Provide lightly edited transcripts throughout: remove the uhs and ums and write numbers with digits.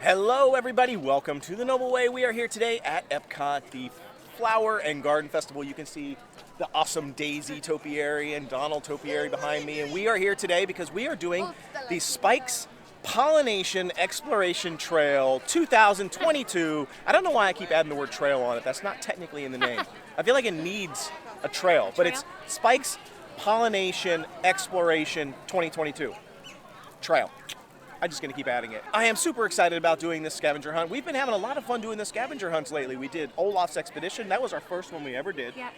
Hello everybody, welcome to the Noble Way. We are here today at Epcot, the Flower and Garden Festival. You can see the awesome Daisy topiary and Donald topiary behind me. And we are here today because we are doing the Spikes Pollen-Nation Exploration Trail 2022. I don't know why I keep adding the word trail on it. That's not technically in the name. I feel like it needs a trail, but it's Spikes Pollen-Nation Exploration 2022. Trail. I'm just going to keep adding it. I am super excited about doing this scavenger hunt. We've been having a lot of fun doing the scavenger hunts lately. We did Olaf's Expedition. That was our first one we ever did. Yeah.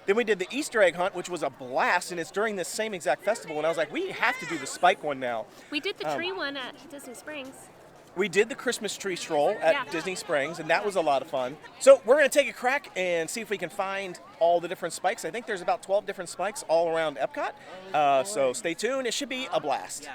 Then we did the Easter egg hunt, which was a blast, and it's during this same exact festival. And I was like, we have to do the Spike one now. We did the tree one at Disney Springs. We did the Christmas tree stroll at Disney Springs, and that was a lot of fun. So we're going to take a crack and see if we can find all the different spikes. I think there's about 12 different spikes all around Epcot. So stay tuned. It should be a blast.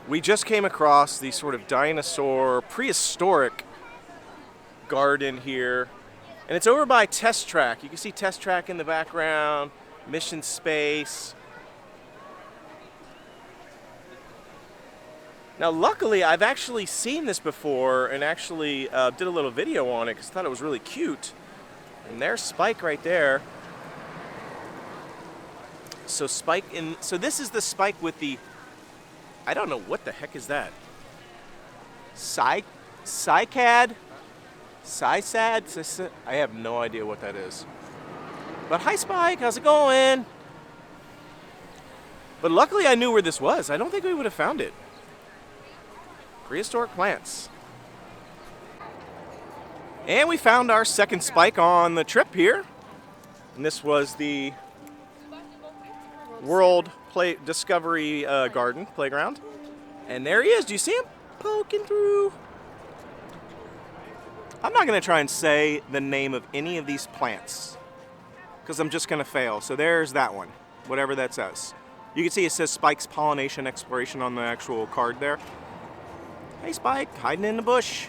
We just came across the sort of dinosaur, prehistoric garden here. And it's over by Test Track. You can see Test Track in the background, Mission Space. Now luckily, I've actually seen this before and actually did a little video on it because I thought it was really cute. And there's Spike right there. So this is the Spike with the, I don't know what the heck is that. Cycad? Cysad? I have no idea what that is. But hi Spike, how's it going? But luckily I knew where this was. I don't think we would have found it. Prehistoric plants. And we found our second Spike on the trip here. And this was the World Discovery Garden Playground. And there he is. Do you see him poking through? I'm not going to try and say the name of any of these plants because I'm just going to fail. So there's that one, whatever that says. You can see it says Spike's Pollen-Nation Exploration on the actual card there. Hey Spike, hiding in the bush.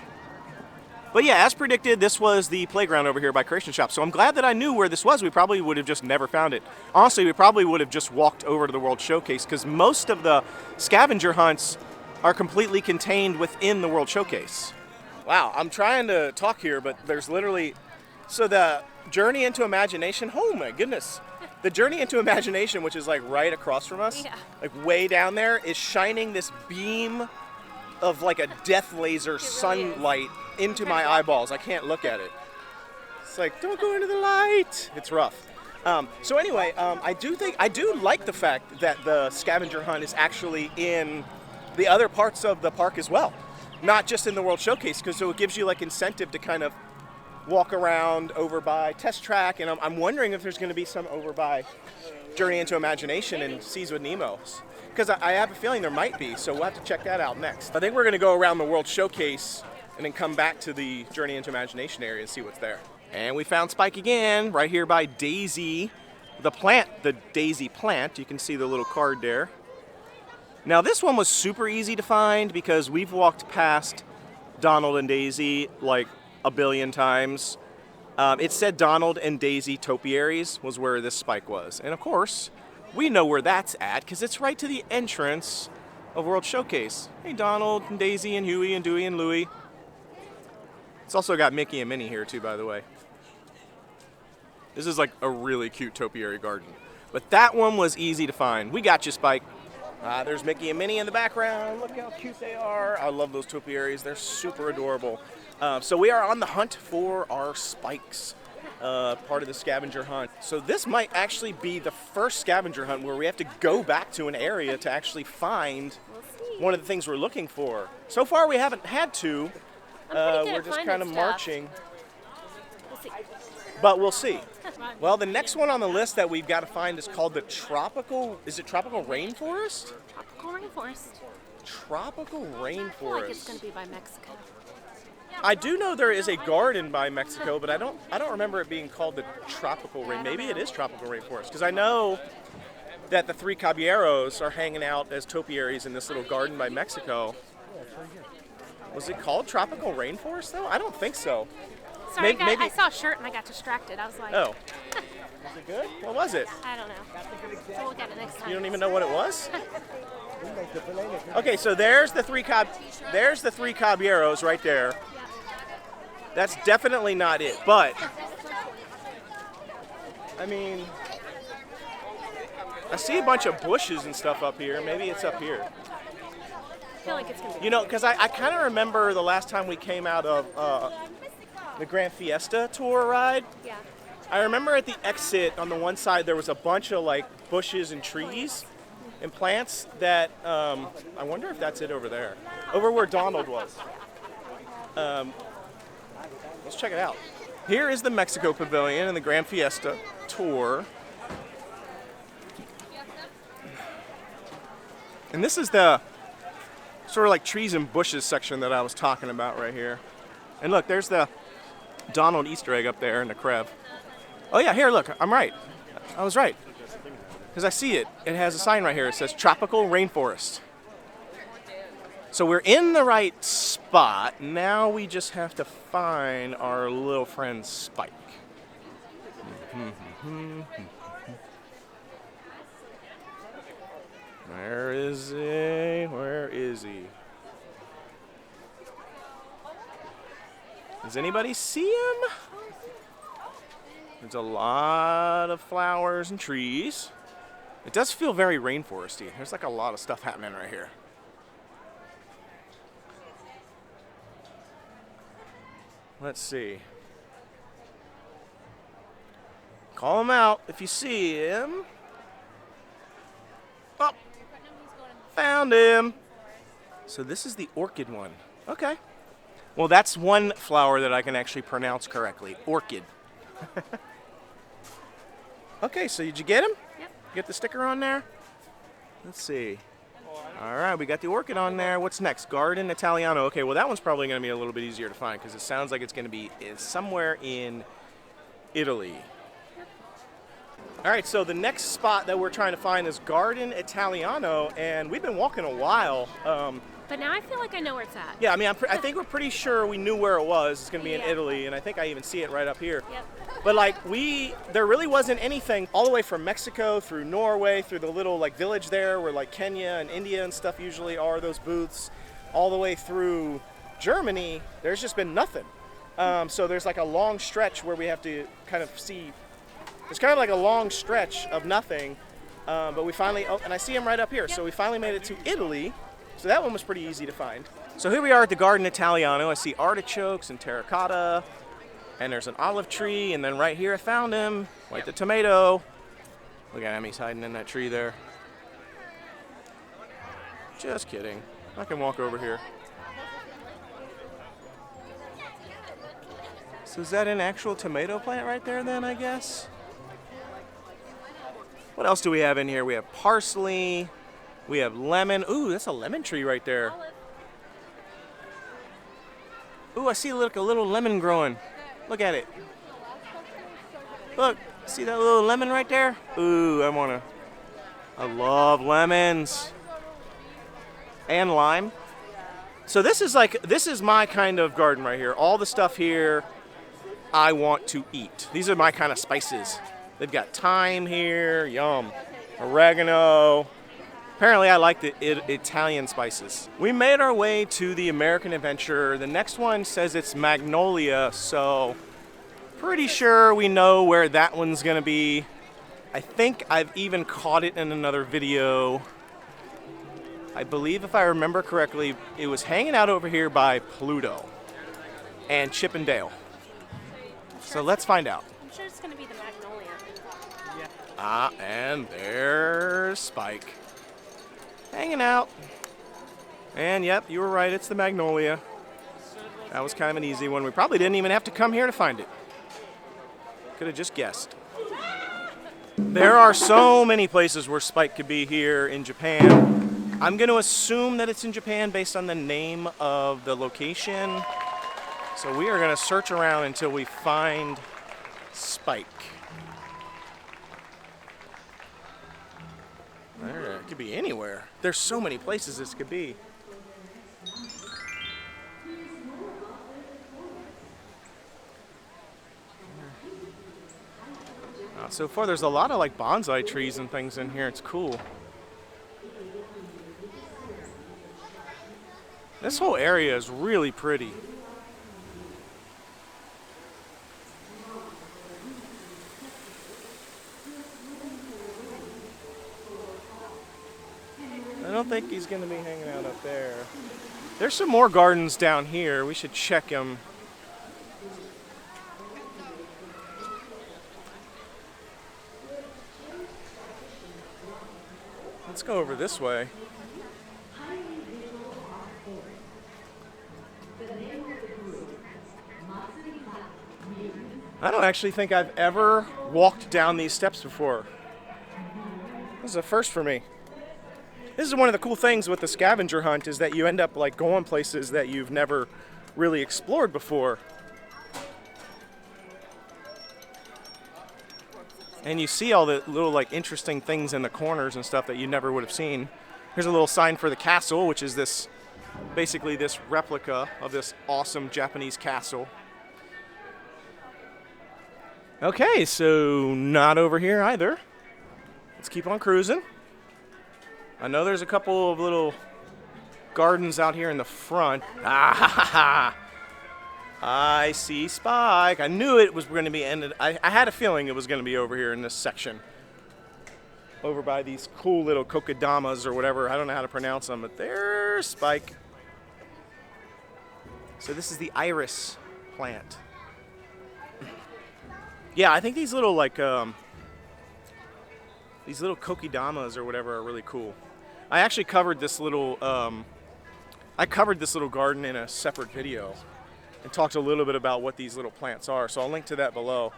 But yeah, as predicted, this was the playground over here by Creation Shop. So I'm glad that I knew where this was. We probably would have just never found it. Honestly, we probably would have just walked over to the World Showcase because most of the scavenger hunts are completely contained within the World Showcase. Wow, I'm trying to talk here, but there's literally... So the Journey into Imagination, oh my goodness. The Journey into Imagination, which is like right across from us, like way down there, is shining this beam of like a death laser sunlight into my eyeballs. I can't look at it. It's like, don't go into the light. It's rough. So anyway, I do like the fact that the scavenger hunt is actually in the other parts of the park as well, not just in the World Showcase, because so it gives you like incentive to kind of walk around over by Test Track, and I'm wondering if there's going to be some over by Journey into Imagination and Seas with Nemo's. Because I have a feeling there might be, so we'll have to check that out next. I think we're going to go around the World Showcase and then come back to the Journey into Imagination area and see what's there. And we found Spike again, right here by Daisy, the plant, the Daisy plant. You can see the little card there. Now this one was super easy to find because we've walked past Donald and Daisy like a billion times. It said Donald and Daisy topiaries was where this Spike was. And of course, we know where that's at because it's right to the entrance of World Showcase. Hey, Donald and Daisy and Huey and Dewey and Louie. It's also got Mickey and Minnie here too, by the way. This is like a really cute topiary garden. But that one was easy to find. We got you, Spike. There's Mickey and Minnie in the background. Look how cute they are. I love those topiaries. They're super adorable. So we are on the hunt for our Spikes. Part of the scavenger hunt. So this might actually be the first scavenger hunt where we have to go back to an area to actually find one of the things we're looking for. So far we haven't had to. We're just kind of marching. But we'll see. Well, the next one on the list that we've got to find is called the tropical rainforest? Tropical rainforest. Tropical rainforest. I feel like it's going to be by Mexico. I do know there is a garden by Mexico, but I don't remember it being called the tropical rain. Maybe it is tropical rainforest because I know that the three caballeros are hanging out as topiaries in this little garden by Mexico. Was it called Tropical Rainforest though? I don't think so. Sorry, Maybe. I saw a shirt and I got distracted. I was like, Oh. Was it good? What was it? I don't know. We'll look at it next time. You don't even know what it was? Okay, so there's the three caballeros right there. That's definitely not it, but I mean, I see a bunch of bushes and stuff up here. Maybe it's up here. I feel like it's gonna be. You know, because I kind of remember the last time we came out of the Grand Fiesta tour ride. Yeah. I remember at the exit on the one side there was a bunch of like bushes and trees and plants that I wonder if that's it over there, over where Donald was. Let's check it out. Here is the Mexico Pavilion and the Grand Fiesta tour. And this is the sort of like trees and bushes section that I was talking about right here. And look, there's the Donald Easter egg up there in the Crev. Oh yeah, here, look, I'm right. I was right. Because I see it. It has a sign right here. It says Tropical Rainforest. So we're in the right spot. Now we just have to find our little friend Spike. Where is he? Where is he? Does anybody see him? There's a lot of flowers and trees. It does feel very rainforesty. There's like a lot of stuff happening right here. Let's see. Call him out if you see him. Oh, found him. So this is the orchid one. Okay. Well, that's one flower that I can actually pronounce correctly. Orchid. Okay, so did you get him? Yep. Get the sticker on there? Let's see. All right, we got the orchid on there. What's next? Garden Italiano. Okay, well, that one's probably going to be a little bit easier to find because it sounds like it's going to be somewhere in Italy. All right, so the next spot that we're trying to find is Garden Italiano, and we've been walking a while. But now I feel like I know where it's at. Yeah, I mean, I think we're pretty sure we knew where it was. It's going to be in Yeah. Italy, and I think I even see it right up here. Yep. But like there really wasn't anything all the way from Mexico through Norway, through the little like village there where like Kenya and India and stuff usually are those booths, all the way through Germany. There's just been nothing. So there's like a long stretch where we have to kind of see. It's kind of like a long stretch of nothing, but we finally. Oh, and I see him right up here. So we finally made it to Italy. So that one was pretty easy to find. So here we are at the Garden Italiano. I see artichokes and terracotta. And there's an olive tree, and then right here I found him, like the tomato. Look at him, he's hiding in that tree there. Just kidding. I can walk over here. So is that an actual tomato plant right there then, I guess? What else do we have in here? We have parsley, we have lemon. Ooh, that's a lemon tree right there. Ooh, I see like a little lemon growing. Look at it. Look, see that little lemon right there? Ooh, I love lemons. And lime. So this is my kind of garden right here. All the stuff here I want to eat. These are my kind of spices. They've got thyme here, yum. Oregano. Apparently I like the Italian spices. We made our way to the American Adventure. The next one says it's Magnolia, so pretty sure we know where that one's gonna be. I think I've even caught it in another video. I believe if I remember correctly, it was hanging out over here by Pluto and Chip and Dale. So let's find out. I'm sure it's gonna be the Magnolia. Ah, and there's Spike. Hanging out. And yep, you were right, it's the Magnolia. That was kind of an easy one. We probably didn't even have to come here to find it. Could have just guessed. There are so many places where Spike could be here in Japan. I'm going to assume that it's in Japan based on the name of the location. So we are going to search around until we find Spike. It could be anywhere. There's so many places this could be. So far, there's a lot of like bonsai trees and things in here. It's cool. This whole area is really pretty. I don't think he's going to be hanging out up there. There's some more gardens down here. We should check them. Let's go over this way. I don't actually think I've ever walked down these steps before. This is a first for me. This is one of the cool things with the scavenger hunt is that you end up like going places that you've never really explored before. And you see all the little like interesting things in the corners and stuff that you never would have seen. Here's a little sign for the castle, which is this, basically this replica of this awesome Japanese castle. Okay, so not over here either. Let's keep on cruising. I know there's a couple of little gardens out here in the front. Ah, ha, ha, ha. I see Spike. I knew it was going to be ended. I had a feeling it was going to be over here in this section. Over by these cool little kokodamas or whatever. I don't know how to pronounce them, but there's Spike. So this is the iris plant. Yeah, I think these little like these little kokodamas or whatever are really cool. I actually covered this little garden in a separate video and talked a little bit about what these little plants are, so I'll link to that below.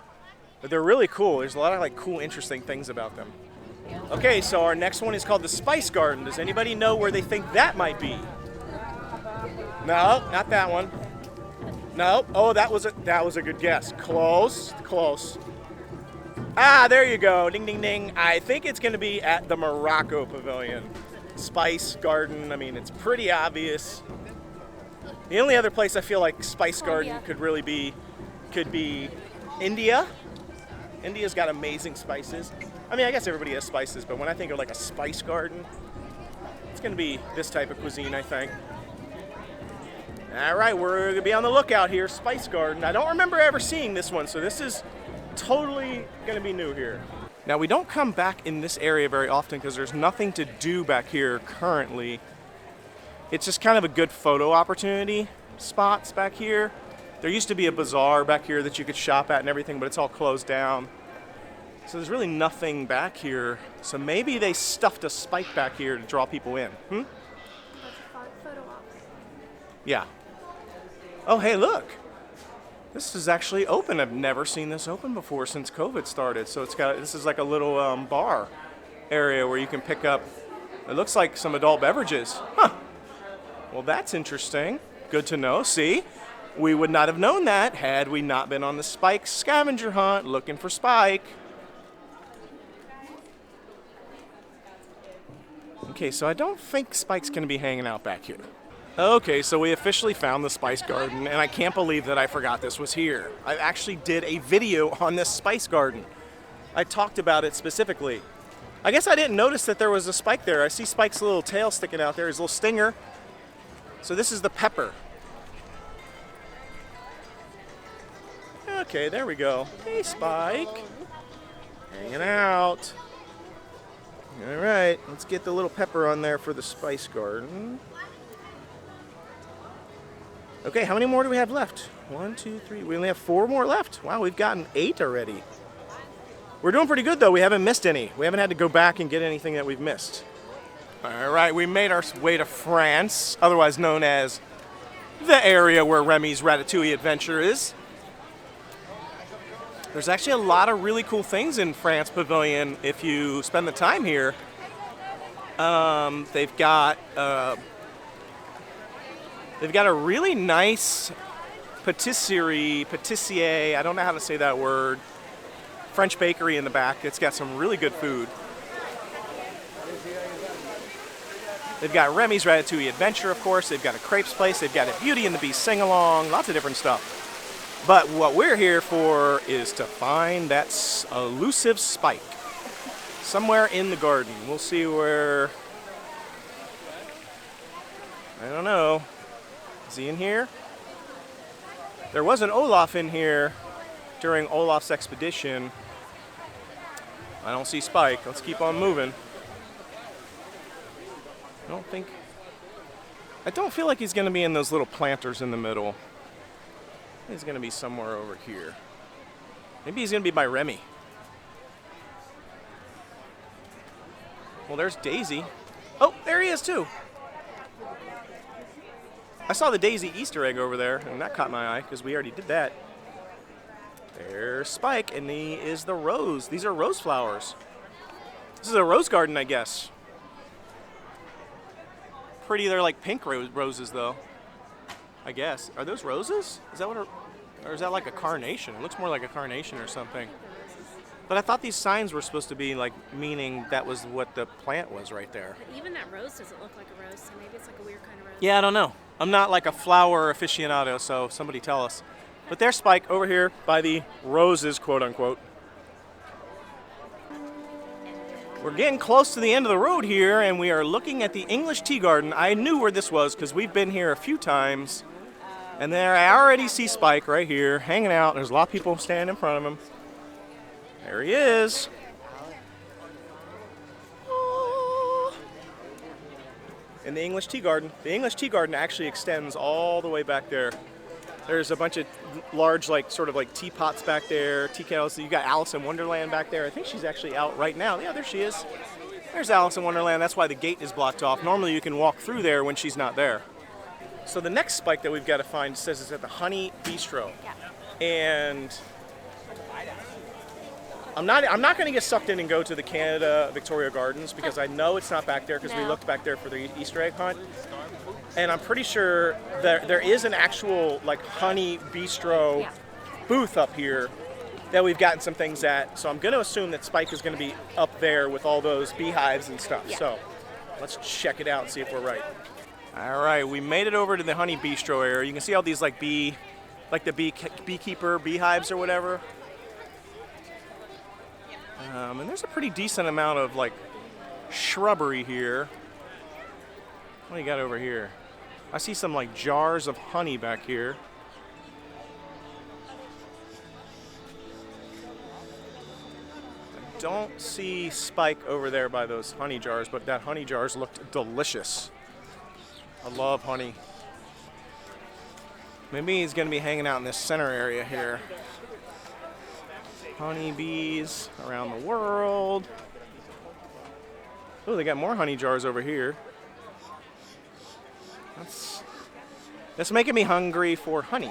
But they're really cool. There's a lot of like cool, interesting things about them. Okay, so our next one is called the Spice Garden. Does anybody know where they think that might be? No, not that one. No. Oh, that was a good guess. Close, close. Ah, there you go. Ding, ding, ding. I think it's going to be at the Morocco Pavilion. Spice Garden. I mean, it's pretty obvious. The only other place I feel like Spice Garden could be India. India's got amazing spices. I mean, I guess everybody has spices, but when I think of like a spice garden, it's going to be this type of cuisine, I think. All right, we're going to be on the lookout here. Spice Garden. I don't remember ever seeing this one, so this is totally going to be new here. Now, we don't come back in this area very often because there's nothing to do back here currently. It's just kind of a good photo opportunity spots back here. There used to be a bazaar back here that you could shop at and everything, but it's all closed down. So there's really nothing back here. So maybe they stuffed a spike back here to draw people in. Photo ops. Yeah. Oh, hey, look. This is actually open. I've never seen this open before since COVID started. So this is like a little bar area where you can pick up, it looks like some adult beverages. Huh. Well, that's interesting. Good to know. See, we would not have known that had we not been on the Spike scavenger hunt looking for Spike. Okay, so I don't think Spike's going to be hanging out back here. Okay, so we officially found the Spice Garden, and I can't believe that I forgot this was here. I actually did a video on this Spice Garden. I talked about it specifically. I guess I didn't notice that there was a Spike there. I see Spike's little tail sticking out there, his little stinger. So this is the pepper. Okay, there we go. Hey, Spike. Hanging out. All right, let's get the little pepper on there for the Spice Garden. Okay, how many more do we have left? 1, 2, 3. We only have 4 more left. Wow, we've gotten 8 already. We're doing pretty good, though. We haven't missed any. We haven't had to go back and get anything that we've missed. All right, we made our way to France, otherwise known as the area where Remy's Ratatouille adventure is. There's actually a lot of really cool things in France Pavilion if you spend the time here. They've got a really nice patissier, I don't know how to say that word, French bakery in the back. It's got some really good food. They've got Remy's Ratatouille Adventure, of course. They've got a crepes place. They've got a Beauty and the Beast sing-along. Lots of different stuff. But what we're here for is to find that elusive spike somewhere in the garden. We'll see where. I don't know. Is he in here? There was an Olaf in here during Olaf's expedition. I don't see Spike. Let's keep on moving. I don't feel like he's going to be in those little planters in the middle. He's going to be somewhere over here. Maybe he's going to be by Remy. Well, there's Daisy. Oh, there he is too. I saw the Daisy Easter egg over there, and that caught my eye because we already did that. There's Spike, and he is the rose. These are rose flowers. This is a rose garden, I guess. Pretty, they're like pink roses, though. I guess. Are those roses? Is that what? Or is that like a carnation? It looks more like a carnation or something. But I thought these signs were supposed to be like meaning that was what the plant was right there. But even that rose doesn't look like a rose, so maybe it's like a weird kind of rose. Yeah, I don't know. I'm not like a flower aficionado, so somebody tell us. But there's Spike over here by the roses, quote unquote. We're getting close to the end of the road here, and we are looking at the English tea garden. I knew where this was because we've been here a few times. And there I already see Spike right here, hanging out. There's a lot of people standing in front of him. There he is. In the English tea garden. The English tea garden actually extends all the way back there. There's a bunch of large, like, sort of like teapots back there, tea kettles. You got Alice in Wonderland back there. I think she's actually out right now. Yeah, there she is. There's Alice in Wonderland. That's why the gate is blocked off. Normally you can walk through there when she's not there. So the next spike that we've got to find says it's at the Honey Bistro. Yeah. And I'm not going to get sucked in and go to the Canada Victoria Gardens because I know it's not back there because we looked back there for the Easter egg hunt. And I'm pretty sure there is an actual like Honey Bistro booth up here that we've gotten some things at. So I'm going to assume that Spike is going to be up there with all those beehives and stuff. Yeah. So let's check it out and see if we're right. All right, we made it over to the Honey Bistro area. You can see all these like the beekeeper beehives or whatever. And there's a pretty decent amount of like shrubbery here. What do you got over here? I see some like jars of honey back here. I don't see Spike over there by those honey jars, but that honey jars looked delicious. I love honey. Maybe he's going to be hanging out in this center area here. Honeybees around the world. Oh, they got more honey jars over here. That's making me hungry for honey.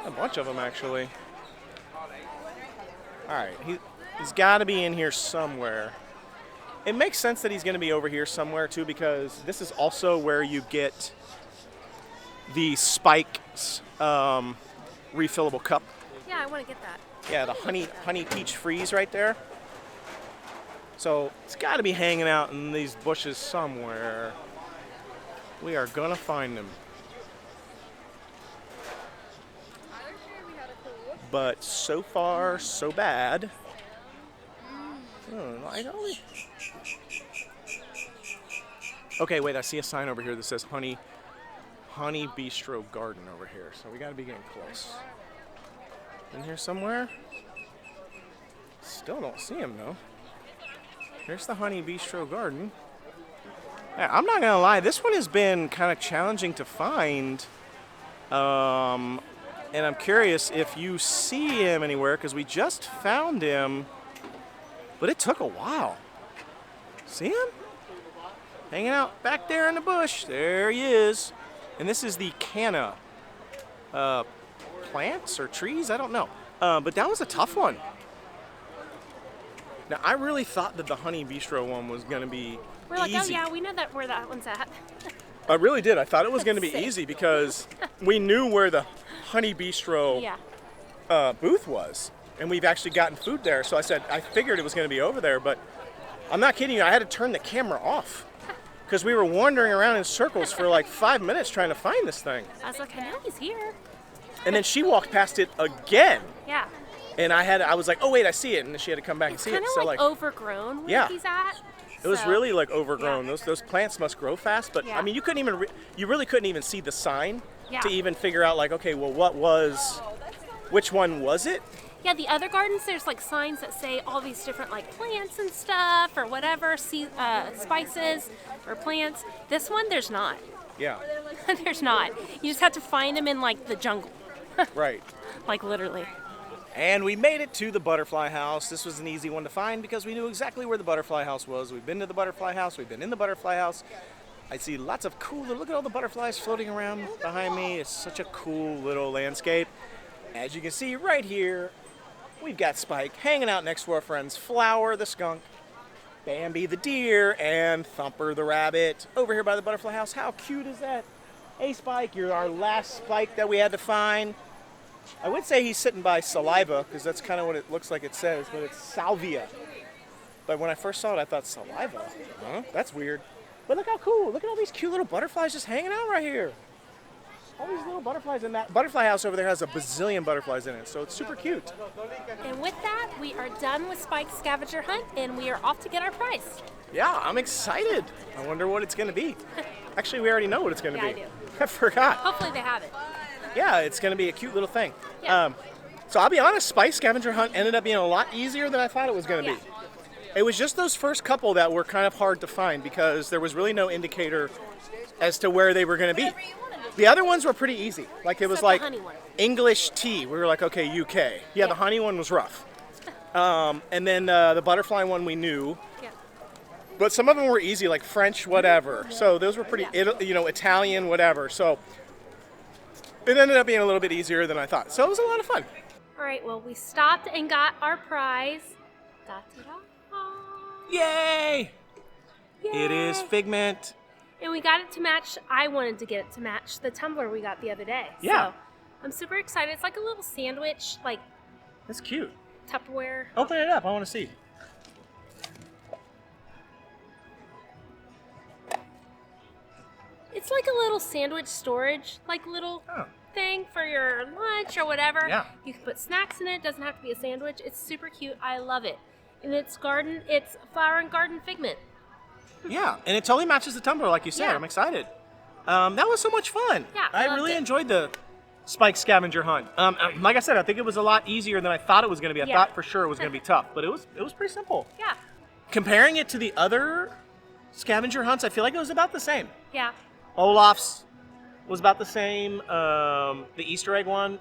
A bunch of them, actually. All right, he's got to be in here somewhere. It makes sense that he's going to be over here somewhere, too, because this is also where you get the Spike's refillable cup. Yeah, I want to get that. Yeah, the honey peach freeze right there. So it's got to be hanging out in these bushes somewhere. We are gonna find him. But so far, so bad. Okay, wait, I see a sign over here that says Honey Bistro Garden over here. So we gotta be getting close. In here somewhere? Still don't see him though. Here's the Honey Bistro Garden. Yeah, I'm not gonna lie, this one has been kind of challenging to find. And I'm curious if you see him anywhere, because we just found him, but it took a while. See him? Hanging out back there in the bush. There he is. And this is the canna plants or trees, I don't know. But that was a tough one. Now, I really thought that the Honey Bistro one was going to be We're like, easy. oh yeah, we know where that one's at. I really did. I thought it was going to be easy because we knew where the Honey Bistro booth was. And we've actually gotten food there. So I figured it was going to be over there. But I'm not kidding you. I had to turn the camera off because we were wandering around in circles for like 5 minutes trying to find this thing. I was like, I know he's here. And then she walked past it again. Yeah. And I was like, oh wait, I see it. And then she had to come back and see it. It's kind of like overgrown where he's at. It was really like overgrown. Yeah. Those plants must grow fast, but I mean, you really couldn't even see the sign to even figure out like, okay, well, which one was it? Yeah, the other gardens, there's like signs that say all these different like plants and stuff or whatever, spices or plants. This one, there's not. Yeah. There's not. You just have to find them in like the jungle. Right. Like literally. And we made it to the butterfly house. This was an easy one to find because we knew exactly where the butterfly house was. We've been to the butterfly house. We've been in the butterfly house. I see lots of cool, look at all the butterflies floating around behind me. It's such a cool little landscape. As you can see right here, we've got Spike hanging out next to our friends Flower the skunk, Bambi the deer, and Thumper the rabbit over here by the butterfly house. How cute is that? Hey Spike, you're our last Spike that we had to find. I would say he's sitting by saliva because that's kind of what it looks like it says, but it's salvia. But when I first saw it, I thought saliva. Huh? That's weird. But look how cool. Look at all these cute little butterflies just hanging out right here. All these little butterflies in that butterfly house over there has a bazillion butterflies in it, so it's super cute. And with that, we are done with Spike's scavenger hunt, and we are off to get our prize. Yeah, I'm excited. I wonder what it's going to be. Actually, we already know what it's going to be. I do. I forgot. Hopefully they have it. Yeah, it's going to be a cute little thing. Yeah. So I'll be honest, Spike's scavenger hunt ended up being a lot easier than I thought it was going to be. It was just those first couple that were kind of hard to find because there was really no indicator as to where they were going to be. The other ones were pretty easy. Like it was like English tea. We were like, okay, UK. Yeah, the honey one was rough. And then the butterfly one we knew. Yeah. But some of them were easy, like French, whatever. So those were pretty, Italian, whatever. So it ended up being a little bit easier than I thought. So it was a lot of fun. All right, well, we stopped and got our prize. Yay! Yay! It is Figment. And we got it to match, I wanted to get it to match the tumbler we got the other day. Yeah. So I'm super excited. It's like a little sandwich, like That's cute. Tupperware. Open it up. I want to see. It's like a little sandwich storage, like little thing for your lunch or whatever. Yeah. You can put snacks in it. It doesn't have to be a sandwich. It's super cute. I love it. And it's flower and garden figment. Yeah, and it totally matches the tumbler, like you said. Yeah. I'm excited. That was so much fun. Yeah, I loved really it. enjoyed the Spike scavenger hunt. Like I said, I think it was a lot easier than I thought it was going to be. I thought for sure it was going to be tough, but it was pretty simple. Yeah. Comparing it to the other scavenger hunts, I feel like it was about the same. Yeah. Olaf's was about the same. The Easter egg one,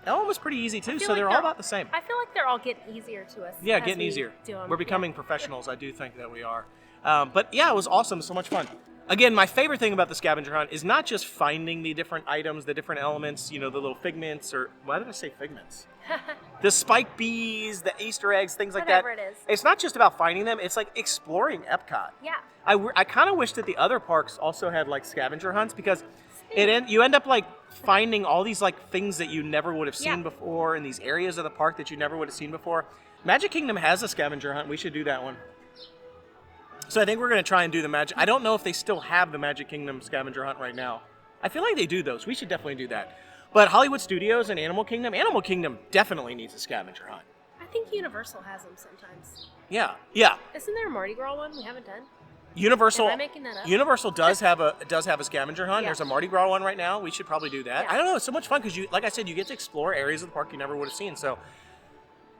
that one was pretty easy too. So they're all about the same. I feel like they're all getting easier to us. Yeah, as getting we easier. do 'em. We're becoming professionals. I do think that we are. But yeah, it was awesome. So much fun. Again, my favorite thing about the scavenger hunt is not just finding the different items, the different elements, the little figments, or why did I say figments? The spike bees, the Easter eggs, things like that. Whatever it is. It's not just about finding them. It's like exploring Epcot. Yeah. I kind of wish that the other parks also had like scavenger hunts because you end up like finding all these like things that you never would have seen before in these areas of the park that you never would have seen before. Magic Kingdom has a scavenger hunt. We should do that one. So I think we're going to try and do the Magic. I don't know if they still have the Magic Kingdom scavenger hunt right now. I feel like they do those. We should definitely do that. But Hollywood Studios and Animal Kingdom definitely needs a scavenger hunt. I think Universal has them sometimes. Yeah. Isn't there a Mardi Gras one we haven't done? Universal. Am I making that up? Universal does have a scavenger hunt. Yeah. There's a Mardi Gras one right now. We should probably do that. Yeah. I don't know. It's so much fun because like I said, you get to explore areas of the park you never would have seen. So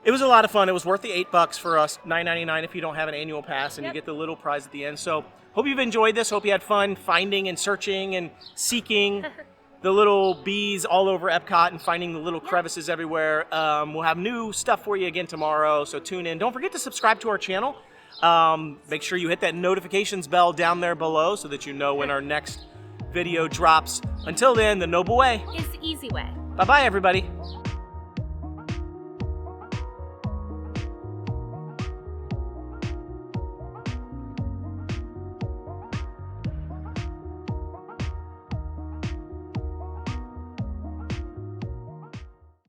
it was a lot of fun. It was worth the $8 for us, $9.99 if you don't have an annual pass, and you get the little prize at the end. So hope you've enjoyed this. Hope you had fun finding and searching and seeking the little bees all over Epcot and finding the little crevices everywhere. We'll have new stuff for you again tomorrow, so tune in. Don't forget to subscribe to our channel. Make sure you hit that notifications bell down there below so that you know when our next video drops. Until then, the Noble Way It's the easy way. Bye-bye, everybody.